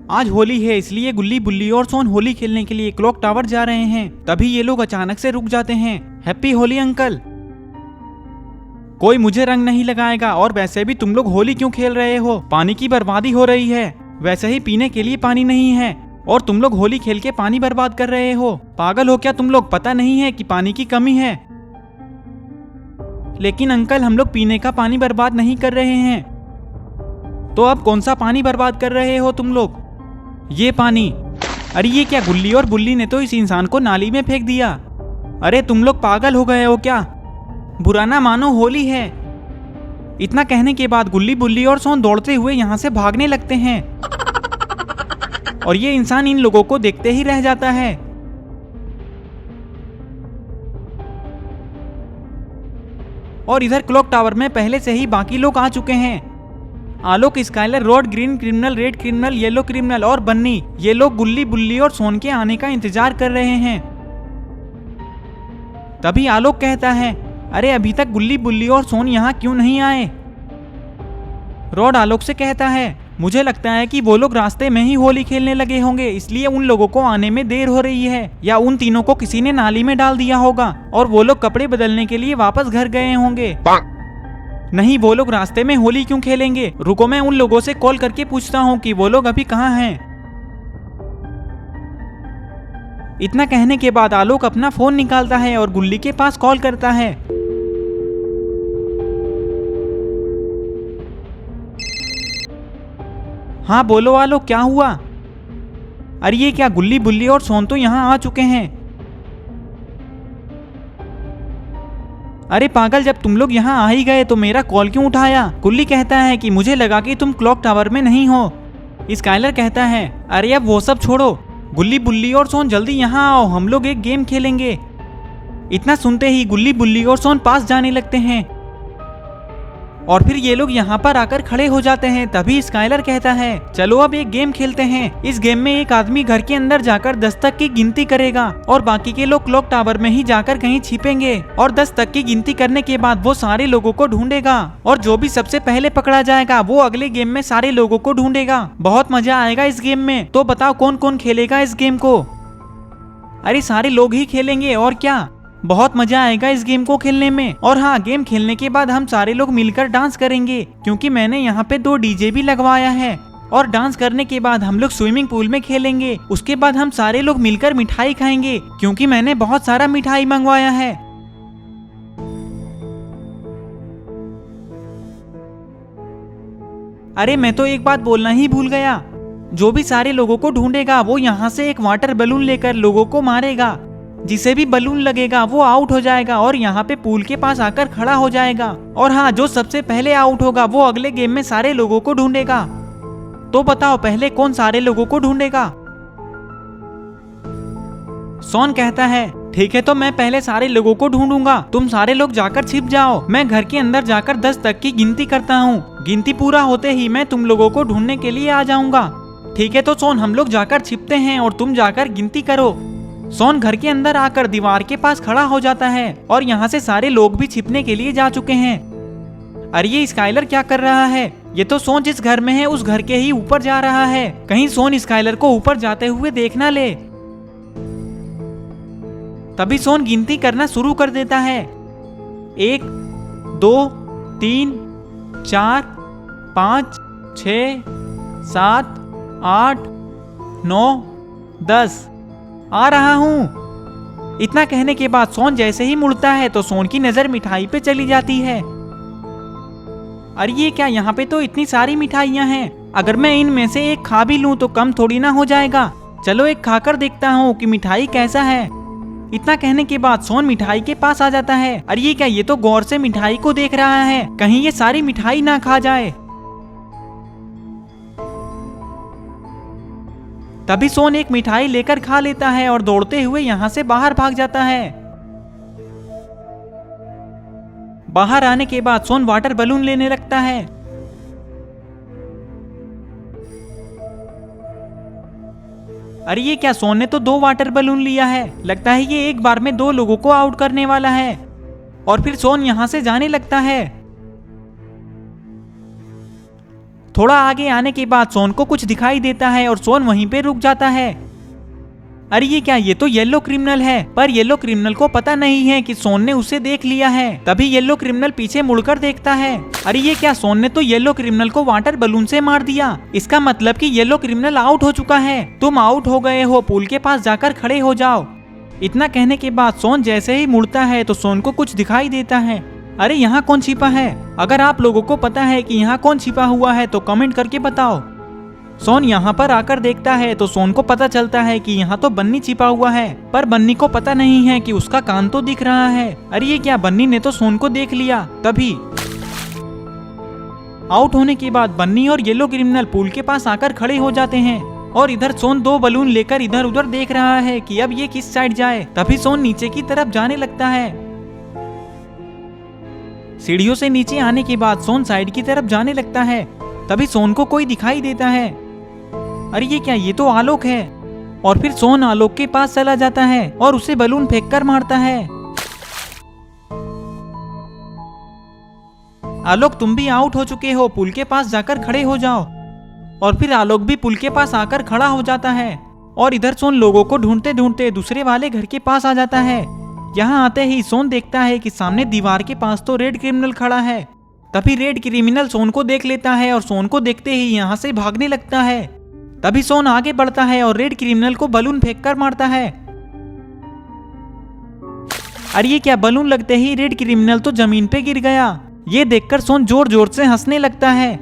आज होली है, इसलिए गुल्ली बुल्ली और सोन होली खेलने के लिए क्लॉक टावर जा रहे हैं। तभी ये लोग अचानक से रुक जाते हैं। Happy Holi uncle. कोई मुझे रंग नहीं लगाएगा, और वैसे भी तुम लोग होली क्यों खेल रहे हो? पानी की बर्बादी हो रही है। वैसे ही पीने के लिए पानी नहीं है और तुम लोग होली खेल के पानी बर्बाद कर रहे हो। पागल हो क्या तुम लोग? पता नहीं है कि पानी की कमी है। लेकिन अंकल, हम लोग पीने का पानी बर्बाद नहीं कर रहे हैं। तो अब कौन सा पानी बर्बाद कर रहे हो तुम लोग? ये पानी। अरे ये क्या, गुल्ली और बुल्ली ने तो इस इंसान को नाली में फेंक दिया। अरे तुम लोग पागल हो गए हो क्या? बुरा ना मानो, होली है। इतना कहने के बाद गुल्ली बुल्ली और सोन दौड़ते हुए यहाँ से भागने लगते हैं और ये इंसान इन लोगों को देखते ही रह जाता है। और इधर क्लॉक टावर में पहले से ही बाकी लोग आ चुके हैं। Alok, Skyler, Rod, green criminal, red criminal, yellow criminal और बन्नी, ये लोग गुल्ली बुल्ली और सोन के आने का इंतजार कर रहे हैं। तभी आलोक कहता है, अरे अभी तक गुल्ली बुल्ली और सोन यहाँ क्यों नहीं आए? रॉड आलोक से कहता है, मुझे लगता है कि वो लोग रास्ते में ही होली खेलने लगे होंगे, इसलिए उन लोगों को आने में देर हो रही है। या उन तीनों को किसी ने नाली में डाल दिया होगा और वो लोग कपड़े बदलने के लिए वापस घर गए होंगे। नहीं, वो लोग रास्ते में होली क्यों खेलेंगे? रुको, मैं उन लोगों से कॉल करके पूछता हूँ कि वो लोग अभी कहाँ हैं। इतना कहने के बाद आलोक अपना फोन निकालता है और गुल्ली के पास कॉल करता है। हाँ बोलो आलोक, क्या हुआ? अरे ये क्या, गुल्ली बुल्ली और सोन तो यहाँ आ चुके हैं। अरे पागल, जब तुम लोग यहाँ आ ही गए तो मेरा कॉल क्यों उठाया? गुल्ली कहता है कि मुझे लगा कि तुम क्लॉक टावर में नहीं हो। स्काइलर कहता है, अरे अब वो सब छोड़ो, गुल्ली बुल्ली और सोन जल्दी यहाँ आओ, हम लोग एक गेम खेलेंगे। इतना सुनते ही गुल्ली बुल्ली और सोन पास जाने लगते हैं और फिर ये लोग यहाँ पर आकर खड़े हो जाते हैं। तभी स्काइलर कहता है, चलो अब एक गेम खेलते हैं। इस गेम में एक आदमी घर के अंदर जाकर 10 तक की गिनती करेगा और बाकी के लोग क्लॉक टावर में ही जाकर कहीं छिपेंगे और 10 तक की गिनती करने के बाद वो सारे लोगों को ढूंढेगा और जो भी सबसे पहले पकड़ा जाएगा वो अगले गेम में सारे लोगों को ढूंढेगा। बहुत मजा आएगा इस गेम में। तो बताओ कौन कौन खेलेगा इस गेम को? अरे सारे लोग ही खेलेंगे और क्या, बहुत मजा आएगा इस गेम को खेलने में। और हाँ, गेम खेलने के बाद हम सारे लोग मिलकर डांस करेंगे, क्योंकि मैंने यहाँ पे 2 डीजे भी लगवाया है। और डांस करने के बाद हम लोग स्विमिंग पूल में खेलेंगे। उसके बाद हम सारे लोग मिलकर मिठाई खाएंगे, क्योंकि मैंने बहुत सारा मिठाई मंगवाया है। अरे मैं तो एक बात बोलना ही भूल गया, जो भी सारे लोगों को ढूंढेगा वो यहाँ से एक वाटर बैलून लेकर लोगों को मारेगा। जिसे भी बलून लगेगा वो आउट हो जाएगा और यहाँ पे पूल के पास आकर खड़ा हो जाएगा। और हाँ, जो सबसे पहले आउट होगा वो अगले गेम में सारे लोगों को ढूंढेगा। तो बताओ पहले कौन सारे लोगों को ढूंढेगा? सोन कहता है, ठीक है, तो मैं पहले सारे लोगों को ढूंढूंगा, तुम सारे लोग जाकर छिप जाओ। मैं घर के अंदर जाकर 10 तक की गिनती करता हूँ। गिनती पूरा होते ही मैं तुम लोगों को ढूंढने के लिए आ जाऊंगा। ठीक है, तो सोन हम लोग जाकर छिपते हैं और तुम जाकर गिनती करो। सोन घर के अंदर आकर दीवार के पास खड़ा हो जाता है और यहाँ से सारे लोग भी छिपने के लिए जा चुके हैं। अरे ये स्काइलर क्या कर रहा है? ये तो सोन जिस घर में है उस घर के ही ऊपर जा रहा है। कहीं सोन स्काइलर को ऊपर जाते हुए देख ना ले। तभी सोन गिनती करना शुरू कर देता है। 1 2 3 4 5 6 7 8 9 10 आ रहा हूँ। इतना कहने के बाद सोन जैसे ही मुड़ता है तो सोन की नजर मिठाई पे चली जाती है। अरे ये क्या, यहाँ पे तो इतनी सारी मिठाइयाँ हैं। अगर मैं इनमें से एक खा भी लूँ तो कम थोड़ी ना हो जाएगा। चलो एक खाकर देखता हूँ कि मिठाई कैसा है। इतना कहने के बाद सोन मिठाई के पास आ जाता है। अरे ये क्या, ये तो गौर से मिठाई को देख रहा है, कहीं ये सारी मिठाई ना खा जाए। तभी सोन एक मिठाई लेकर खा लेता है और दौड़ते हुए यहाँ से बाहर भाग जाता है। बाहर आने के बाद सोन वाटर बैलून लेने लगता है। अरे ये क्या, सोन ने तो 2 वाटर बैलून लिया है। लगता है ये एक बार में 2 लोगों को आउट करने वाला है। और फिर सोन यहाँ से जाने लगता है। थोड़ा आगे आने के बाद सोन को कुछ दिखाई देता है और सोन वहीं पे रुक जाता है। अरे ये क्या, ये तो येलो क्रिमिनल है। पर येलो क्रिमिनल को पता नहीं है कि सोन ने उसे देख लिया है। तभी येलो क्रिमिनल पीछे मुड़कर देखता है। अरे ये क्या, सोन ने तो येलो क्रिमिनल को वाटर बलून से मार दिया। इसका मतलब कि येलो क्रिमिनल आउट हो चुका है। तुम आउट हो गए हो, पूल के पास जाकर खड़े हो जाओ। इतना कहने के बाद सोन जैसे ही मुड़ता है तो सोन को कुछ दिखाई देता है। अरे यहाँ कौन छिपा है? अगर आप लोगों को पता है कि यहाँ कौन छिपा हुआ है तो कमेंट करके बताओ। सोन यहाँ पर आकर देखता है तो सोन को पता चलता है कि यहाँ तो बन्नी छिपा हुआ है। पर बन्नी को पता नहीं है कि उसका कान तो दिख रहा है। अरे ये क्या, बन्नी ने तो सोन को देख लिया। तभी आउट होने के बाद बन्नी और येलो क्रिमिनल पूल के पास आकर खड़े हो जाते हैं और इधर सोन 2 बलून लेकर इधर उधर देख रहा है कि अब ये किस साइड जाए। तभी सोन नीचे की तरफ जाने लगता है। सीढ़ियों से नीचे आने के बाद सोन साइड की तरफ जाने लगता है। तभी सोन को कोई दिखाई देता है। अरे ये क्या, ये तो आलोक है। और फिर सोन आलोक के पास चला जाता है और उसे बलून फेंक कर मारता है। आलोक, तुम भी आउट हो चुके हो, पुल के पास जाकर खड़े हो जाओ। और फिर आलोक भी पुल के पास आकर खड़ा हो जाता है। और इधर सोन लोगों को ढूंढते ढूंढते दूसरे वाले घर के पास आ जाता है। यहाँ आते ही सोन देखता है कि सामने दीवार के पास तो रेड क्रिमिनल खड़ा है। तभी रेड क्रिमिनल सोन को देख लेता है और सोन को देखते ही यहाँ से भागने लगता है। तभी सोन आगे बढ़ता है और रेड क्रिमिनल को बलून फेंक कर मारता है। अरे ये क्या, बलून लगते ही रेड क्रिमिनल तो जमीन पे गिर गया। ये देखकर सोन जोर जोर से हंसने लगता है।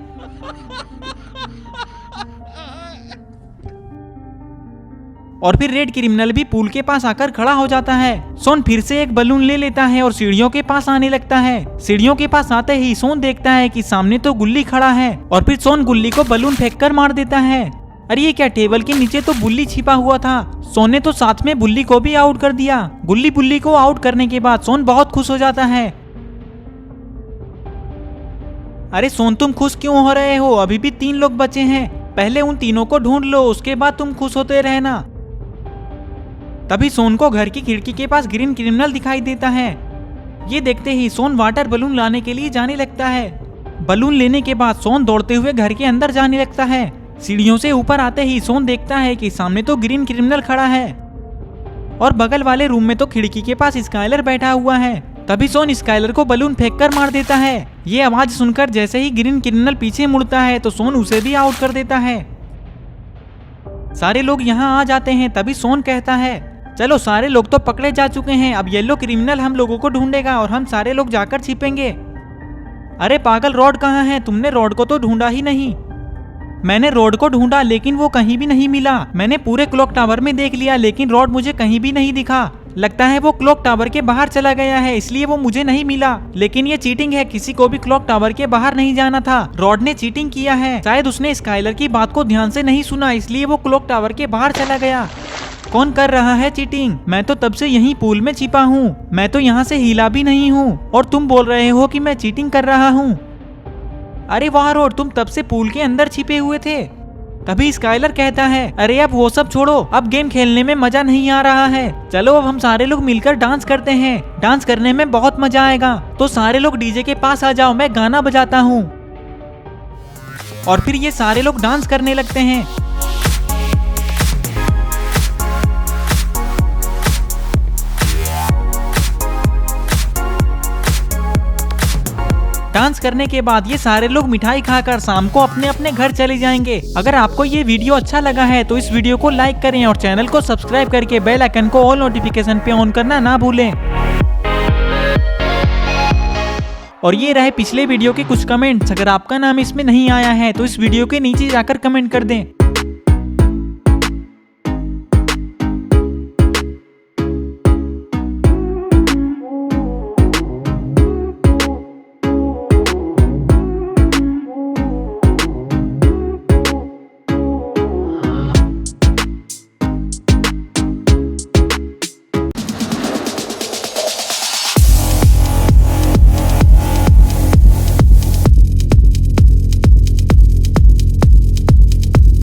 और फिर रेड क्रिमिनल भी पूल के पास आकर खड़ा हो जाता है। सोन फिर से एक बलून ले लेता है और सीढ़ियों के पास आने लगता है। सीढ़ियों के पास आते ही सोन देखता है कि सामने तो गुल्ली खड़ा है। और फिर सोन गुल्ली को बलून फेंक कर मार देता है। अरे ये क्या, टेबल के नीचे तो बुल्ली छिपा हुआ था। सोन ने तो साथ में बुल्ली को भी आउट कर दिया। बुल्ली को आउट करने के बाद सोन बहुत खुश हो जाता है। अरे सोन, तुम खुश क्यों हो रहे हो? अभी भी 3 लोग बचे हैं। पहले उन तीनों को ढूंढ लो, उसके बाद तुम खुश होते रहना। तभी सोन को घर की खिड़की के पास ग्रीन क्रिमिनल दिखाई देता है। ये देखते ही सोन वाटर बलून लाने के लिए जाने लगता है। बलून लेने के बाद सोन दौड़ते हुए घर के अंदर जाने लगता है। सीढ़ियों से ऊपर आते ही सोन देखता है कि सामने तो ग्रीन क्रिमिनल खड़ा है और बगल वाले रूम में तो खिड़की के पास स्काइलर बैठा हुआ है। तभी सोन स्काइलर को बलून फेंक कर मार देता है। ये आवाज सुनकर जैसे ही ग्रीन क्रिमिनल पीछे मुड़ता है तो सोन उसे भी आउट कर देता है। सारे लोग यहाँ आ जाते हैं। तभी सोन कहता है, चलो सारे लोग तो पकड़े जा चुके हैं, अब येलो क्रिमिनल हम लोगों को ढूंढेगा और हम सारे लोग जाकर छिपेंगे। अरे पागल, रॉड कहाँ है? तुमने रॉड को तो ढूंढा ही नहीं। मैंने रॉड को ढूंढा लेकिन वो कहीं भी नहीं मिला। मैंने पूरे क्लॉक टावर में देख लिया लेकिन रॉड मुझे कहीं भी नहीं दिखा। लगता है वो क्लॉक टावर के बाहर चला गया है, इसलिए वो मुझे नहीं मिला। लेकिन ये चीटिंग है, किसी को भी क्लॉक टावर के बाहर नहीं जाना था। रॉड ने चीटिंग किया है। शायद उसने स्काइलर की बात को ध्यान से नहीं सुना, इसलिए वो क्लॉक टावर के बाहर चला गया। कौन कर रहा है चीटिंग? मैं तो तब से यहीं पूल में छिपा हूँ। मैं तो यहाँ से हिला भी नहीं हूँ और तुम बोल रहे हो कि मैं चीटिंग कर रहा हूँ। अरे वाह रॉड, तुम तब से पूल के अंदर छिपे हुए थे। तभी स्काइलर कहता है, अरे अब वो सब छोड़ो, अब गेम खेलने में मजा नहीं आ रहा है। चलो अब हम सारे लोग मिलकर डांस करते हैं। डांस करने में बहुत मजा आएगा। तो सारे लोग डीजे के पास आ जाओ, मैं गाना बजाता हूँ। और फिर ये सारे लोग डांस करने लगते हैं। डांस करने के बाद ये सारे लोग मिठाई खाकर शाम को अपने अपने घर चले जाएंगे। अगर आपको ये वीडियो अच्छा लगा है तो इस वीडियो को लाइक करें और चैनल को सब्सक्राइब करके बेल आइकन को ऑल नोटिफिकेशन पे ऑन करना ना भूलें। और ये रहे पिछले वीडियो के कुछ कमेंट्स। अगर आपका नाम इसमें नहीं आया है तो इस वीडियो के नीचे जाकर कमेंट कर दें।